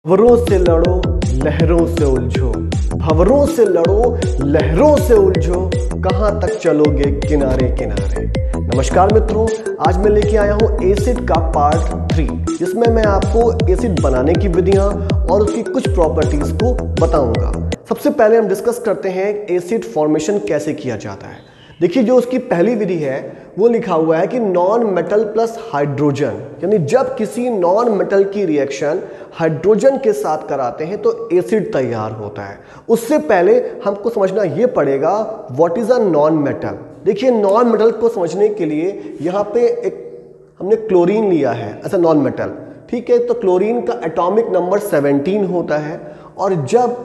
भंवरों से लड़ो लहरों से उलझो, भंवरों से लड़ो लहरों से उलझो, कहां तक चलोगे किनारे किनारे। नमस्कार मित्रों, आज मैं लेके आया हूं एसिड का पार्ट 3, जिसमें मैं आपको एसिड बनाने की विधियां और उसकी कुछ प्रॉपर्टीज को बताऊंगा। सबसे पहले हम डिस्कस करते हैं एसिड फॉर्मेशन कैसे किया जाता है। देखिए, जो उसकी पहली विधि है वो लिखा हुआ है कि नॉन मेटल प्लस हाइड्रोजन, यानी जब किसी नॉन मेटल की रिएक्शन हाइड्रोजन के साथ कराते हैं तो एसिड तैयार होता है। उससे पहले हमको समझना ये पड़ेगा what is a non metal. देखिए, नॉन मेटल को समझने के लिए यहाँ पे हमने क्लोरीन लिया है एज अ नॉन मेटल, ठीक है। तो क्लोरीन का एटॉमिक नंबर 17 होता है, और जब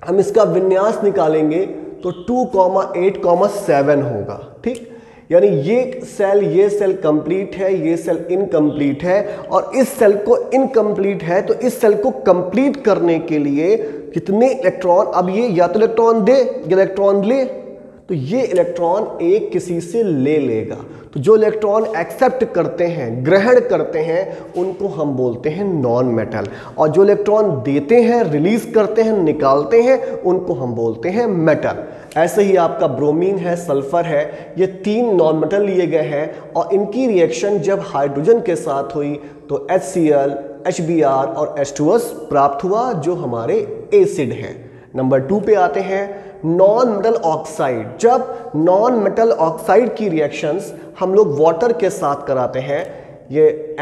हम इसका विन्यास निकालेंगे तो 2,8,7 होगा, ठीक। यानी ये सेल कंप्लीट है, ये सेल इनकम्प्लीट है, और इस सेल को इनकम्प्लीट है। तो इस सेल को कंप्लीट करने के लिए कितने इलेक्ट्रॉन, अब ये या तो इलेक्ट्रॉन दे या इलेक्ट्रॉन ले, तो ये इलेक्ट्रॉन एक किसी से ले लेगा। तो जो इलेक्ट्रॉन एक्सेप्ट करते हैं, ग्रहण करते हैं, उनको हम बोलते हैं नॉन मेटल, और जो इलेक्ट्रॉन देते हैं, रिलीज करते हैं, निकालते हैं, उनको हम बोलते हैं मेटल। ऐसे ही आपका ब्रोमीन है, सल्फर है, ये 3 नॉन मेटल लिए गए हैं, और इनकी रिएक्शन जब हाइड्रोजन के साथ हुई तो HCl, HBr और H2S प्राप्त हुआ, जो हमारे एसिड हैं। नंबर 2 पे आते हैं, नॉन मेटल ऑक्साइड। जब नॉन मेटल ऑक्साइड की रिएक्शंस हम लोग वाटर के साथ कराते हैं, ये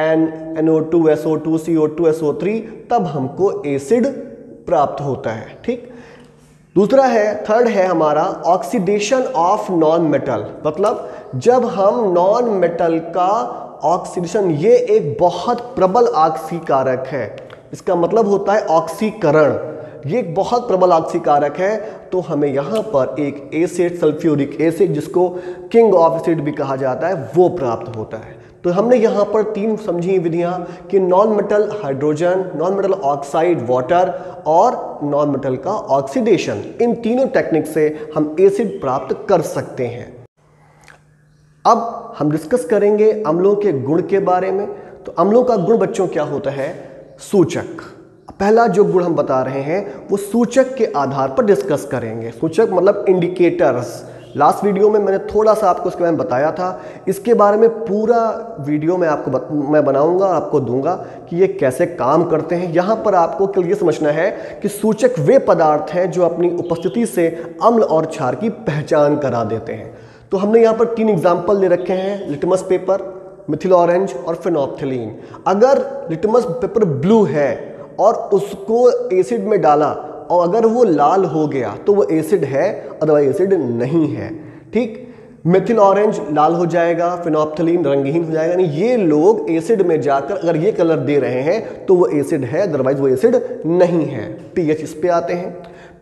NO2, SO2, CO2, SO3, तब हमको एसिड प्राप्त होता है, ठीक। दूसरा है, थर्ड है हमारा ऑक्सीडेशन ऑफ नॉन मेटल। मतलब जब हम नॉन मेटल का ऑक्सीडेशन, ये एक बहुत प्रबल ऑक्सीकारक है, इसका मतलब होता है ऑक्सीकरण, ये एक बहुत प्रबल ऑक्सीकारक है। तो हमें यहाँ पर एक एसिड, सल्फ्यूरिक एसिड, जिसको किंग ऑफ एसिड भी कहा जाता है, वो प्राप्त होता है। तो हमने यहाँ पर 3 समझी विधियाँ कि non metal hydrogen, non metal oxide water, और नॉन मेटल का ऑक्सीडेशन। इन तीनों टेक्निक से हम एसिड प्राप्त कर सकते हैं। अब हम डिस्कस करेंगे अम्लों के गुण के बारे में। तो अम्लों का गुण बच्चों क्या होता है? सूचक। पहला जो गुण हम बता रहे हैं वो सूचक के आधार पर डिस्कस करेंगे। सूचक मतलब इंडिकेटर्स। लास्ट वीडियो में मैंने थोड़ा सा आपको इसके बारे में बताया था, इसके बारे में पूरा वीडियो मैं बनाऊंगा और आपको दूंगा कि ये कैसे काम करते हैं। यहाँ पर आपको क्लियर समझना है कि सूचक वे पदार्थ हैं जो अपनी उपस्थिति से अम्ल और क्षार की पहचान करा देते हैं। तो हमने यहाँ पर 3 एग्जाम्पल ले रखे हैं, लिटमस पेपर, मिथिल ऑरेंज और फिनोप्थिलीन। अगर लिटमस पेपर ब्लू है और उसको एसिड में डाला और अगर वो लाल हो गया तो वो एसिड है, अदरवाइज एसिड नहीं है, ठीक। मिथिल ऑरेंज लाल हो जाएगा, फिनोप्थिलीन रंगहीन हो जाएगा। यानी ये लोग एसिड में जाकर अगर ये कलर दे रहे हैं तो वो एसिड है, अदरवाइज वो एसिड नहीं है। पीएच, इस पे आते हैं।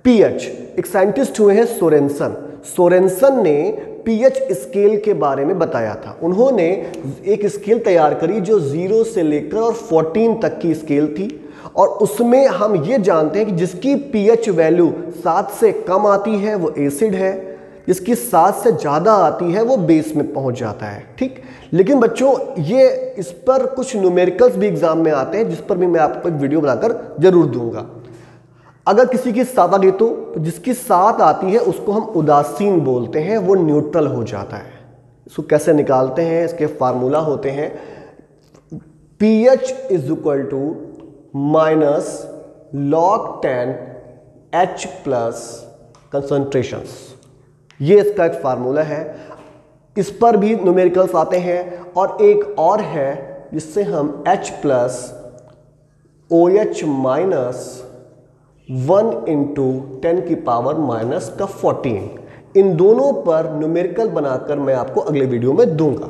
पीएच, एक साइंटिस्ट हुए हैं सोरेनसन। सोरेनसन ने पीएच स्केल के बारे में बताया था। उन्होंने एक स्केल तैयार करी जो 0 से लेकर और 14 तक की स्केल थी, और उसमें हम ये जानते हैं कि जिसकी पीएच वैल्यू 7 से कम आती है वो एसिड है, जिसकी 7 से ज़्यादा आती है वो बेस में पहुंच जाता है, ठीक। लेकिन बच्चों, ये इस पर कुछ न्यूमेरिकल्स भी एग्जाम में आते हैं, जिस पर भी मैं आपको एक वीडियो बनाकर जरूर दूंगा। अगर किसी की 7 आ गई तो जिसकी 7 आती है उसको हम उदासीन बोलते हैं, वो न्यूट्रल हो जाता है। इसको कैसे निकालते हैं? इसके फार्मूला होते हैं pH is equal to -log10 H plus concentrations. ये इसका एक फार्मूला है। इस पर भी न्यूमेरिकल्स आते हैं, और एक और है जिससे हम H प्लस OH माइनस 1 × 10⁻⁻14, इन दोनों पर न्यूमेरिकल बनाकर मैं आपको अगले वीडियो में दूंगा।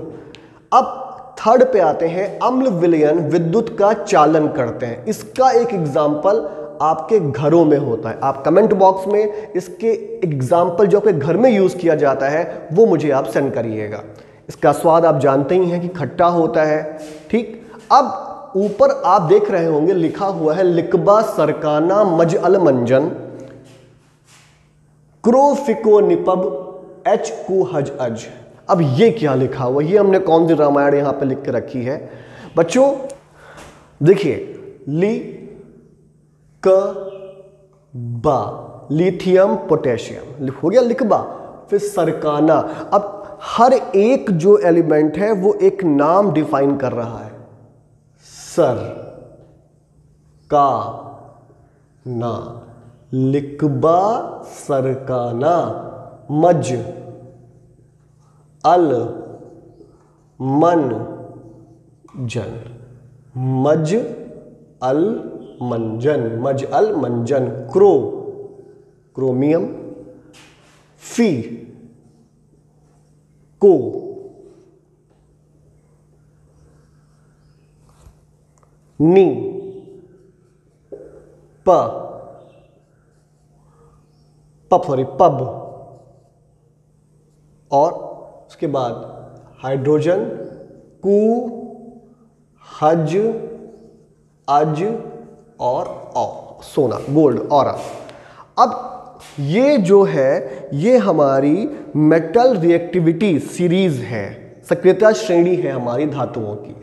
अब थर्ड पे आते हैं, अम्ल विलयन विद्युत का चालन करते हैं। इसका एक एग्जाम्पल आपके घरों में होता है। आप कमेंट बॉक्स में इसके एग्जाम्पल जो आपके घर में यूज किया जाता है वो मुझे आप सेंड करिएगा। इसका स्वाद आप जानते ही हैं कि खट्टा होता है, ठीक। अब ऊपर आप देख रहे होंगे लिखा हुआ है लिकबा सरकाना मजअल मंजन क्रोफिको निपब एच कु हज अज। अब ये क्या लिखा हुआ, ये हमने कौन सी रामायण यहाँ पे लिख के रखी है? बच्चों देखिए, बा, लिथियम पोटेशियम हो गया लिखबा। फिर सरकाना, अब हर एक जो एलिमेंट है वो एक नाम डिफाइन कर रहा है। सर का ना, लिखबा सरकाना, मज अल मन जन, मज अल मंजन, मज अल मंजन। क्रोमियम, फी को, नी पब, और उसके बाद हाइड्रोजन, कु, हज, अज और सोना, गोल्ड, और अब ये जो है ये हमारी मेटल रिएक्टिविटी सीरीज है, सक्रियता श्रेणी है हमारी धातुओं की।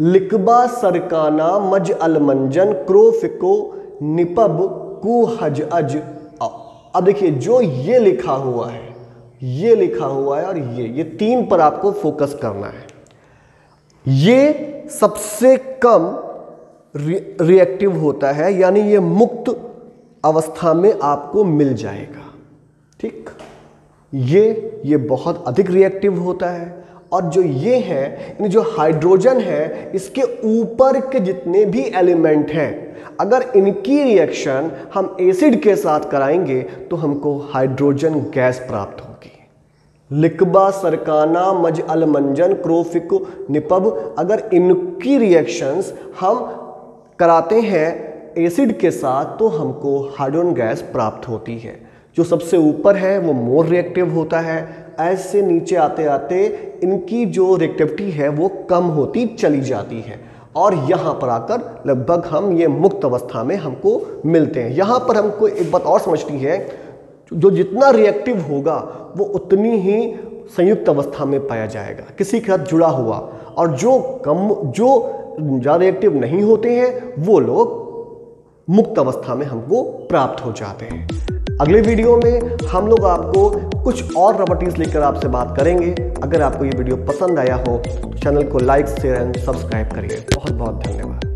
लिकबा सरकाना, मज अलमंजन, क्रोफिको, निपब, कु, हज, अज। अब देखिए जो ये लिखा हुआ है, ये लिखा हुआ है और ये तीन पर आपको फोकस करना है। ये सबसे कम रिएक्टिव होता है, यानी ये मुक्त अवस्था में आपको मिल जाएगा। ठीक, ये बहुत अधिक रिएक्टिव होता है। और जो ये है, यानी जो हाइड्रोजन है, इसके ऊपर के जितने भी एलिमेंट हैं, अगर इनकी रिएक्शन हम एसिड के साथ कराएंगे तो हमको हाइड्रोजन गैस प्राप्त होगी। लिकबा सरकाना, मज अलमंजन, क्रोफिको, निपब, अगर इनकी रिएक्शंस हम कराते हैं एसिड के साथ तो हमको हाइड्रोजन गैस प्राप्त होती है। जो सबसे ऊपर है वो मोर रिएक्टिव होता है। ऐसे नीचे आते आते इनकी जो रिएक्टिविटी है वो कम होती चली जाती है और यहाँ पर आकर लगभग हम ये मुक्त अवस्था में हमको मिलते हैं। यहाँ पर हमको एक बात और समझनी है, जो जितना रिएक्टिव होगा वो उतनी ही संयुक्त अवस्था में पाया जाएगा, किसी के साथ जुड़ा हुआ। और जो ज़्यादा रिएक्टिव नहीं होते हैं वो लोग मुक्त अवस्था में हमको प्राप्त हो जाते हैं। अगले वीडियो में हम लोग आपको कुछ और प्रॉपर्टीज लेकर आपसे बात करेंगे। अगर आपको ये वीडियो पसंद आया हो तो चैनल को लाइक, शेयर एंड सब्सक्राइब करिए। बहुत बहुत धन्यवाद।